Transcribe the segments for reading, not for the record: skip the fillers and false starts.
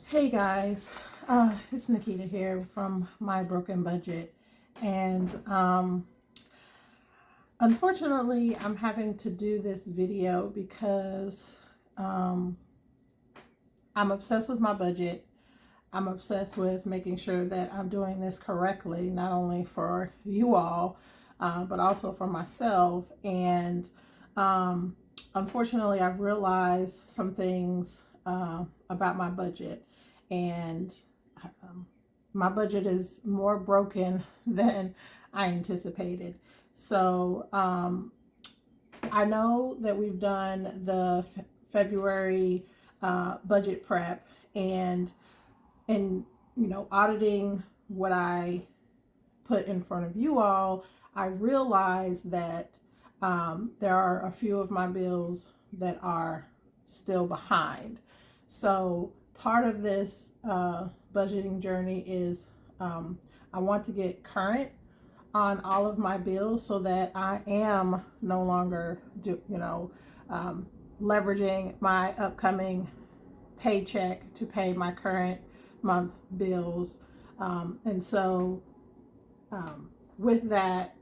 Hey guys, it's Nikita here from My Broken Budget, and unfortunately, I'm having to do this video because um, I'm obsessed with my budget. I'm obsessed with making sure that I'm doing this correctly, not only for you all, but also for myself. And um, unfortunately, I've realized some things about my budget, and um, my budget is more broken than I anticipated. So I know that we've done the February budget prep, and and auditing what I put in front of you all, I realized that there are a few of my bills that are still behind. So part of this budgeting journey is I want to get current on all of my bills so that I am no longer um, leveraging my upcoming paycheck to pay my current month's bills. And so, with that,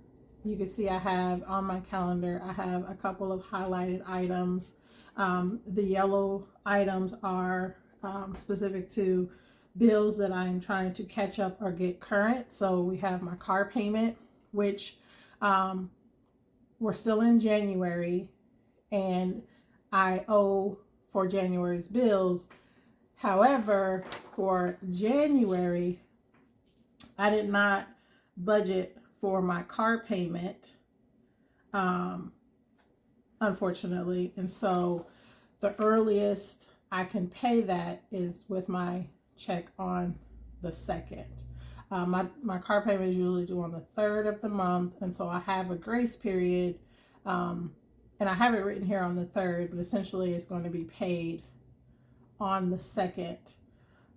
you can see I have on my calendar, I have a couple of highlighted items. The yellow items are specific to bills that I'm trying to catch up or get current. So we have my car payment, which um, we're still in January, and I owe for January's bills. However, for January, I did not budget for my car payment, um, unfortunately. And so the earliest I can pay that is with my check on the 2nd. My car payment is usually due on the 3rd of the month. And so I have a grace period. Um, and I have it written here on the 3rd, but essentially it's going to be paid on the 2nd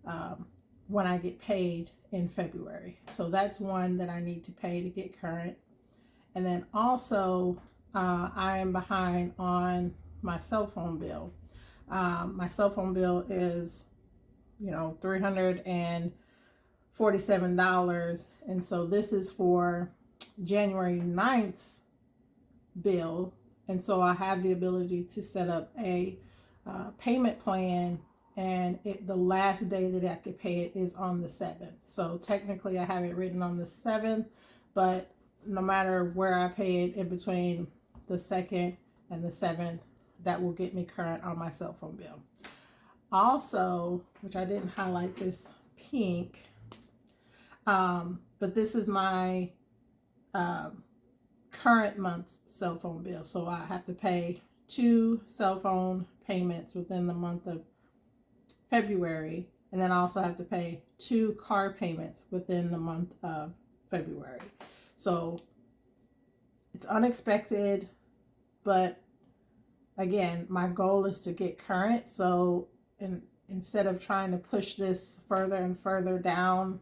um, when I get paid in February. So that's one that I need to pay to get current. And then also, I am behind on my cell phone bill. My cell phone bill is, $347. And so this is for January 9th's bill. And so I have the ability to set up a payment plan, and the last day that I could pay it is on the 7th. So technically I have it written on the 7th, but no matter where I pay it in between the 2nd and the 7th, that will get me current on my cell phone bill. Also, which I didn't highlight this pink, but this is my current month's cell phone bill. So I have to pay 2 cell phone payments within the month of February, and then I also have to pay 2 car payments within the month of February. So it's unexpected, but again, my goal is to get current. So instead of trying to push this further and further down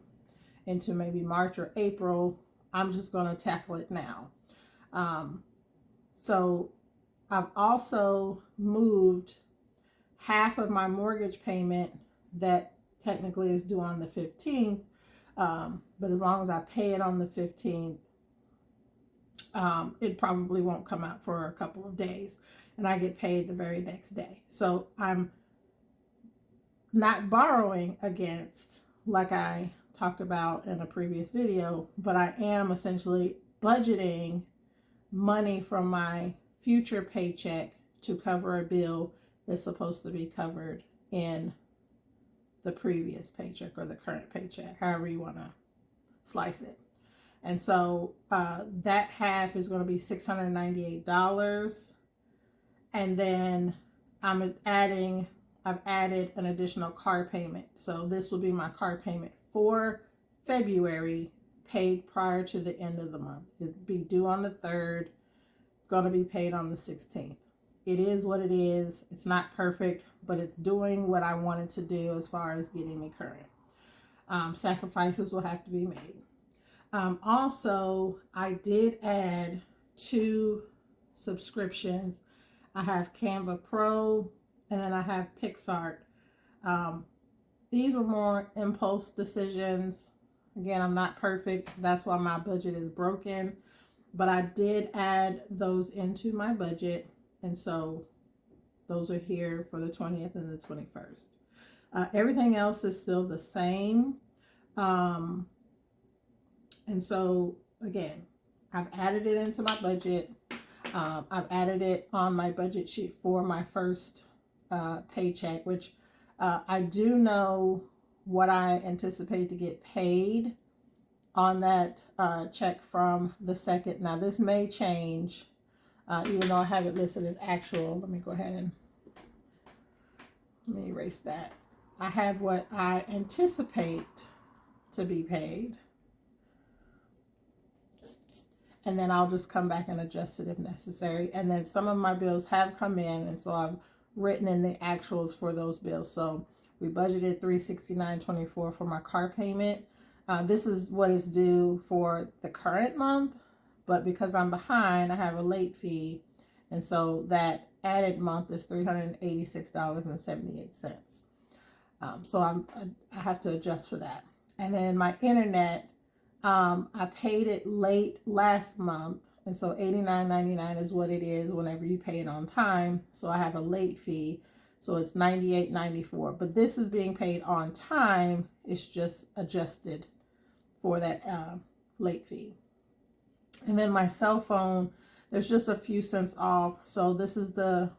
into maybe March or April, I'm just going to tackle it now. So I've also moved half of my mortgage payment that technically is due on the 15th. But as long as I pay it on the 15th, it probably won't come out for a couple of days, and I get paid the very next day. So I'm not borrowing against, like I talked about in a previous video, but I am essentially budgeting money from my future paycheck to cover a bill that's supposed to be covered in the previous paycheck or the current paycheck, however you want to slice it. And so that half is going to be $698. And then I've added an additional car payment. So this will be my car payment for February, paid prior to the end of the month. It'll be due on the 3rd. It's going to be paid on the 16th. It is what it is. It's not perfect, but it's doing what I wanted to do as far as getting me current. Sacrifices will have to be made. Also, I did add 2 subscriptions. I have Canva Pro, and then I have PixArt. these were more impulse decisions. Again, I'm not perfect. That's why my budget is broken. But I did add those into my budget. And so those are here for the 20th and the 21st. Everything else is still the same. And so, again, I've added it into my budget. I've added it on my budget sheet for my first paycheck, which I do know what I anticipate to get paid on that check from the second. Now, this may change, even though I have it listed as actual. Let me go ahead and let me erase that. I have what I anticipate to be paid. And then I'll just come back and adjust it if necessary. And then some of my bills have come in, and so I've written in the actuals for those bills. So we budgeted $369.24 for my car payment. This is what is due for the current month, but because I'm behind, I have a late fee, and so that added month is $386.78. So I have to adjust for that. And then my internet, I paid it late last month, and so $89.99 is what it is whenever you pay it on time. So I have a late fee, so it's $98.94. But this is being paid on time. It's just adjusted for that late fee. And then my cell phone, there's just a few cents off. So this is the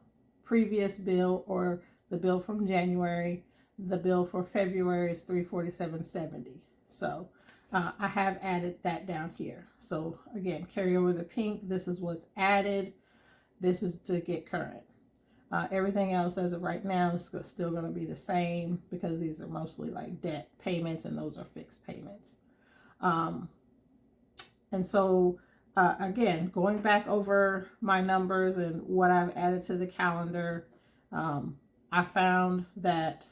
previous bill, or the bill from January. The bill for February is $347.70. So I have added that down here. So again, carry over the pink. This is what's added. This is to get current. Everything else as of right now is still going to be the same, because these are mostly like debt payments, and those are fixed payments. And so again, going back over my numbers and what I've added to the calendar, I found that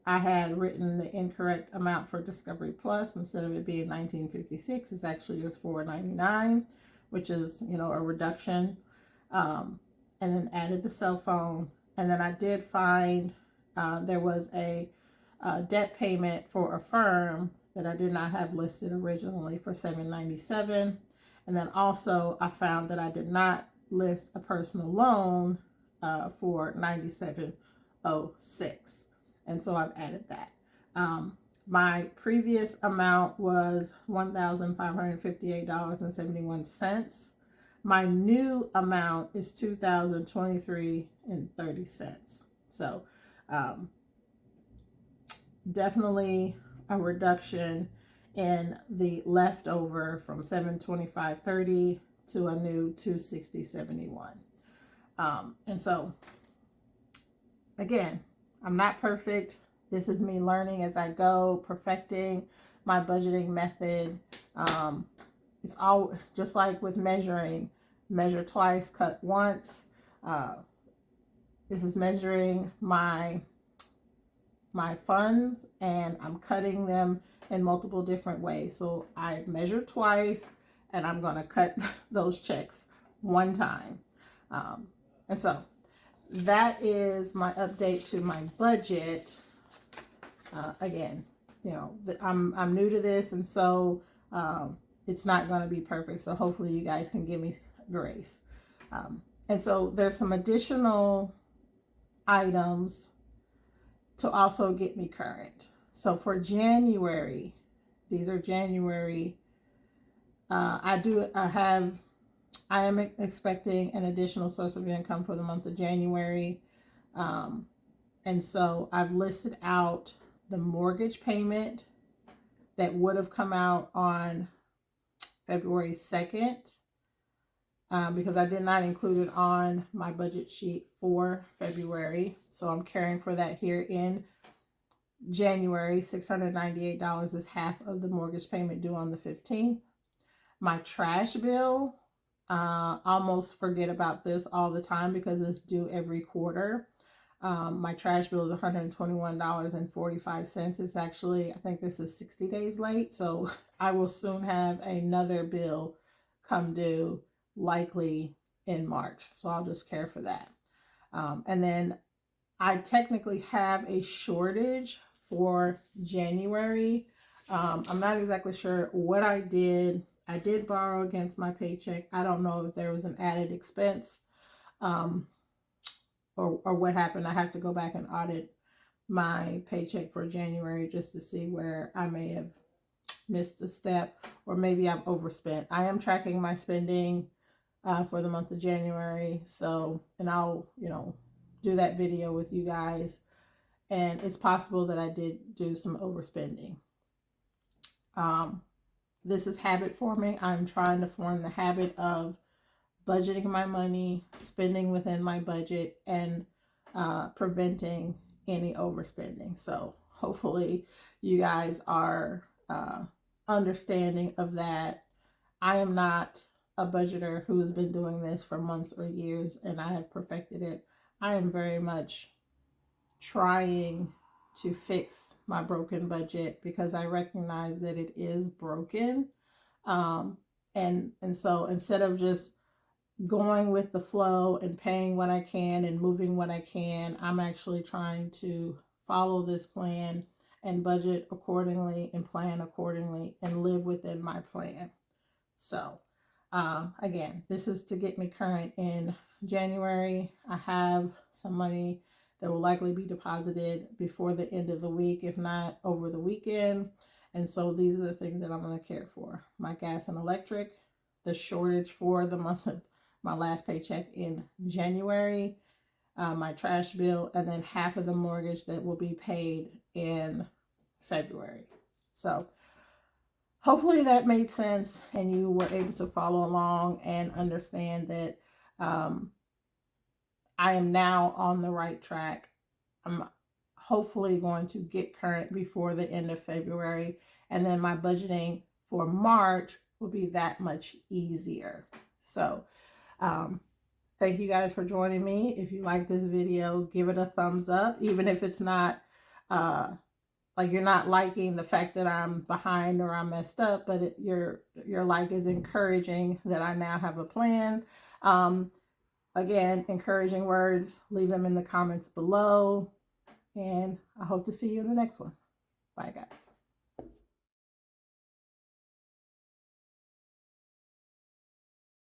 I had written the incorrect amount for Discovery Plus. Instead of it being $19.56, it's actually just $4.99, which is, a reduction. And then added the cell phone. And then I did find there was a debt payment for a firm that I did not have listed originally for $797. And then also I found that I did not list a personal loan for $97.06. And so I've added that. My previous amount was $1,558.71. My new amount is $2,023.30. So definitely a reduction in the leftover from $725.30 to a new $260.71. And so again, I'm not perfect. This is me learning as I go, perfecting my budgeting method. It's all just like with measuring, measure twice, cut once. This is measuring my funds, and I'm cutting them in multiple different ways. So I measure twice, and I'm going to cut those checks one time. And so that is my update to my budget. Again, I'm new to this, and so it's not going to be perfect. So hopefully you guys can give me grace. And so there's some additional items to also get me current. So for January, these are January. I am expecting an additional source of income for the month of January. And so I've listed out the mortgage payment that would have come out on February 2nd, because I did not include it on my budget sheet for February. So I'm carrying for that here in January. $698 is half of the mortgage payment due on the 15th. My trash bill, almost forget about this all the time because it's due every quarter. My trash bill is $121.45. It's actually, I think this is 60 days late. So I will soon have another bill come due, likely in March. So I'll just care for that. And then I technically have a shortage for January. I'm not exactly sure what I did. I did borrow against my paycheck. I don't know if there was an added expense, um, or what happened. I have to go back and audit my paycheck for January just to see where I may have missed a step, or maybe I've overspent. I am tracking my spending for the month of January. So, and I'll, do that video with you guys. And it's possible that I did do some overspending. This is habit forming. I'm trying to form the habit of budgeting my money, spending within my budget, and preventing any overspending. So hopefully you guys are understanding of that. I am not a budgeter who has been doing this for months or years, and I have perfected it. I am very much trying to fix my broken budget because I recognize that it is broken. And so instead of just going with the flow and paying what I can and moving what I can, I'm actually trying to follow this plan and budget accordingly and plan accordingly and live within my plan. So, again, this is to get me current in January. I have some money that will likely be deposited before the end of the week, if not over the weekend. And so these are the things that I'm going to care for: my gas and electric, the shortage for the month of my last paycheck in January, my trash bill, and then half of the mortgage that will be paid in February. So hopefully that made sense and you were able to follow along and understand that I am now on the right track. I'm hopefully going to get current before the end of February, and then my budgeting for March will be that much easier. So thank you guys for joining me. If you like this video, give it a thumbs up, even if it's not like you're not liking the fact that I'm behind or I'm messed up, but your like is encouraging that I now have a plan. Again, encouraging words, leave them in the comments below, and I hope to see you in the next one. Bye, guys.